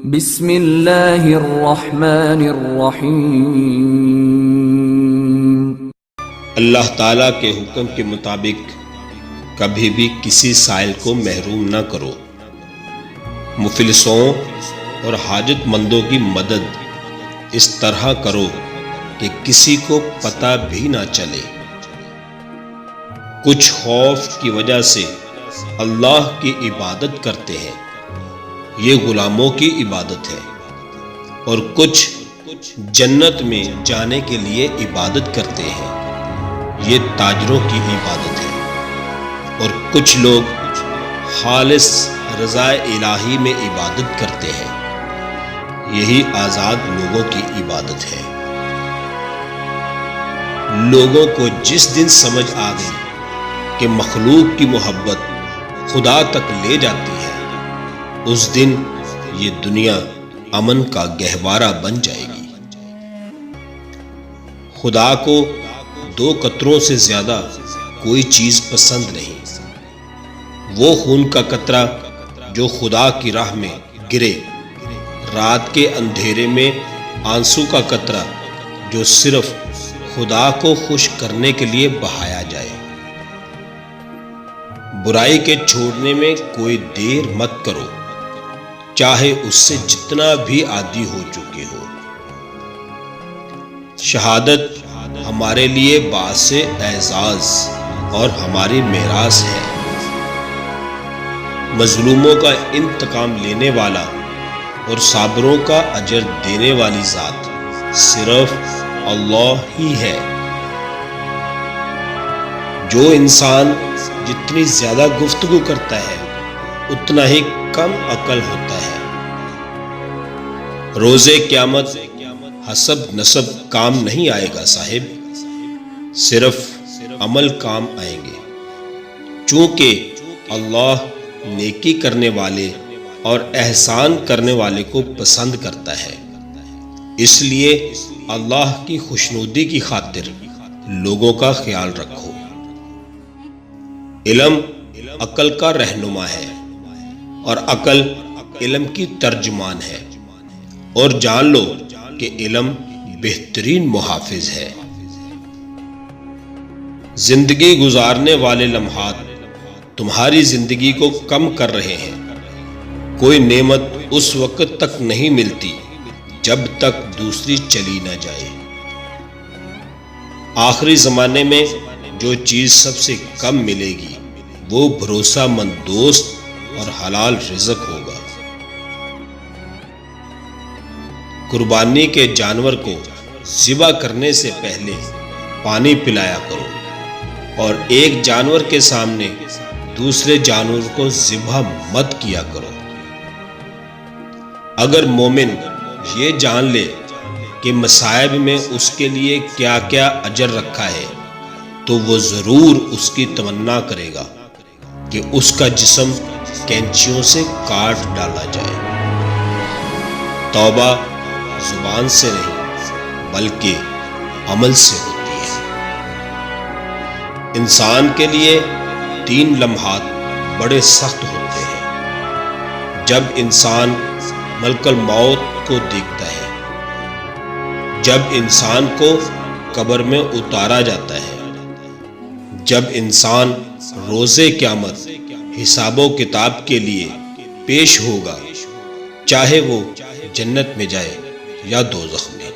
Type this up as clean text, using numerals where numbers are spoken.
بسم اللہ الرحمن الرحیم۔ اللہ تعالیٰ کے حکم کے مطابق کبھی بھی کسی سائل کو محروم نہ کرو۔ مفلسوں اور حاجت مندوں کی مدد اس طرح کرو کہ کسی کو پتہ بھی نہ چلے۔ کچھ خوف کی وجہ سے اللہ کی عبادت کرتے ہیں، یہ غلاموں کی عبادت ہے، اور کچھ جنت میں جانے کے لیے عبادت کرتے ہیں، یہ تاجروں کی عبادت ہے، اور کچھ لوگ خالص رضا الہی میں عبادت کرتے ہیں، یہی آزاد لوگوں کی عبادت ہے۔ لوگوں کو جس دن سمجھ آ گئی کہ مخلوق کی محبت خدا تک لے جاتی ہے، اس دن یہ دنیا امن کا گہوارہ بن جائے گی۔ خدا کو 2 قطروں سے زیادہ کوئی چیز پسند نہیں۔ وہ خون کا قطرہ جو خدا کی راہ میں گرے، رات کے اندھیرے میں آنسو کا قطرہ جو صرف خدا کو خوش کرنے کے لیے بہایا جائے۔ برائی کے چھوڑنے میں کوئی دیر مت کرو، چاہے اس سے جتنا بھی عادی ہو چکے ہو۔ شہادت ہمارے لیے باعث اعزاز اور ہماری میراث ہے۔ مظلوموں کا انتقام لینے والا اور صابروں کا اجر دینے والی ذات صرف اللہ ہی ہے۔ جو انسان جتنی زیادہ گفتگو کرتا ہے اتنا ہی کم عقل ہوتا ہے۔ روز قیامت حسب نسب کام نہیں آئے گا صاحب، صرف عمل کام آئیں گے، چونکہ اللہ نیکی کرنے والے اور احسان کرنے والے کو پسند کرتا ہے۔ اس لیے اللہ کی خوشنودی کی خاطر لوگوں کا خیال رکھو۔ علم عقل کا رہنما ہے، اور عقل علم کی ترجمان ہے، اور جان لو کہ علم بہترین محافظ ہے۔ زندگی گزارنے والے لمحات تمہاری زندگی کو کم کر رہے ہیں۔ کوئی نعمت اس وقت تک نہیں ملتی جب تک دوسری چلی نہ جائے۔ آخری زمانے میں جو چیز سب سے کم ملے گی وہ بھروسہ مند دوست اور حلال رزق ہوگا۔ قربانی کے جانور کو ذبح کرنے سے پہلے پانی پلایا کرو، اور ایک جانور کے سامنے دوسرے جانور کو ذبح مت کیا کرو۔ اگر مومن یہ جان لے کہ مصائب میں اس کے لیے کیا کیا اجر رکھا ہے، تو وہ ضرور اس کی تمنا کرے گا کہ اس کا جسم کینچیوں سے کاٹ ڈالا جائے۔ توبہ زبان سے نہیں بلکہ عمل سے ہوتی ہے۔ انسان کے لیے 3 لمحات بڑے سخت ہوتے ہیں۔ جب انسان ملک الموت کو دیکھتا ہے، جب انسان کو قبر میں اتارا جاتا ہے، جب انسان روز قیامت حساب و کتاب کے لیے پیش ہوگا، چاہے وہ جنت میں جائے یا دوزخ میں۔